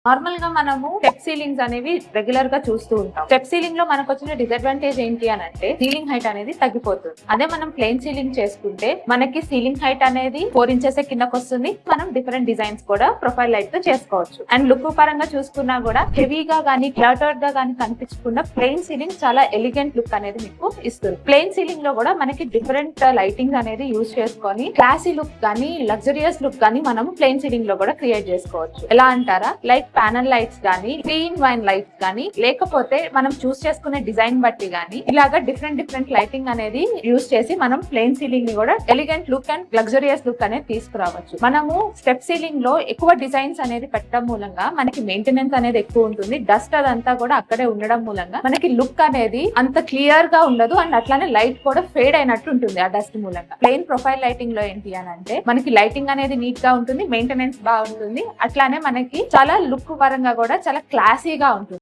Normal గా మనము step ceilings అనేవి రెగ్యులర్ గా చూస్తూ ఉంటాం. స్టెప్ సీలింగ్ లో మనకు వచ్చిన డిసడ్వాంటేజ్ ఏంటి అని అంటే సీలింగ్ హైట్ అనేది తగ్గిపోతుంది. అదే మనం ప్లెయిన్ సీలింగ్ చేసుకుంటే మనకి సీలింగ్ హైట్ అనేది 4 ఇంచెస్ కిందకి వస్తుంది. మనం డిఫరెంట్ డిజైన్స్ కూడా ప్రొఫైల్ లైట్ తో చేసుకోవచ్చు. అండ్ లుక్ పరంగా చూసుకున్నా కూడా హెవీగా గానీ క్లటర్డ్ గా గానీ కనిపించకుండా ప్లెయిన్ సీలింగ్ చాలా ఎలిగెంట్ లుక్ అనేది మీకు ఇస్తుంది. ప్లెయిన్ సీలింగ్ లో కూడా మనకి డిఫరెంట్ లైటింగ్ అనేది యూజ్ చేసుకొని క్లాసీ లుక్ గానీ లగ్జరియస్ లుక్ గానీ మనం ప్లెయిన్ సీలింగ్ లో కూడా క్రియేట్ చేసుకోవచ్చు. ఎలా అంటారా, లైక్ ప్యానల్ లైట్స్ గానీ 3-in-1 లైట్స్ గానీ లేకపోతే మనం చూస్ చేసుకునే డిజైన్ బట్టి గానీ ఇలాగా డిఫరెంట్ లైటింగ్ అనేది యూజ్ చేసి మనం ప్లెయిన్ సీలింగ్ ని కూడా elegant look and luxurious look అనేది తీసుకురావచ్చు. మనము స్టెప్ సీలింగ్ లో ఎక్కువ డిజైన్స్ అనేది పెట్టడం మూలంగా మనకి మెయింటెనెన్స్ అనేది ఎక్కువ ఉంటుంది. డస్ట్ అదంతా కూడా అక్కడే ఉండడం మూలంగా మనకి లుక్ అనేది అంత క్లియర్ గా ఉండదు. అండ్ అట్లానే లైట్ కూడా ఫేడ్ అయినట్టు ఉంటుంది ఆ డస్ట్ మూలంగా. ప్లెయిన్ ప్రొఫైల్ లైటింగ్ లో ఏంటి అని అంటే మనకి లైటింగ్ అనేది నీట్ గా ఉంటుంది, మెయింటెనెన్స్ బాగుంటుంది, అట్లానే మనకి చాలా లుక్ పరంగా కూడా చాలా క్లాసీగా ఉంటుంది.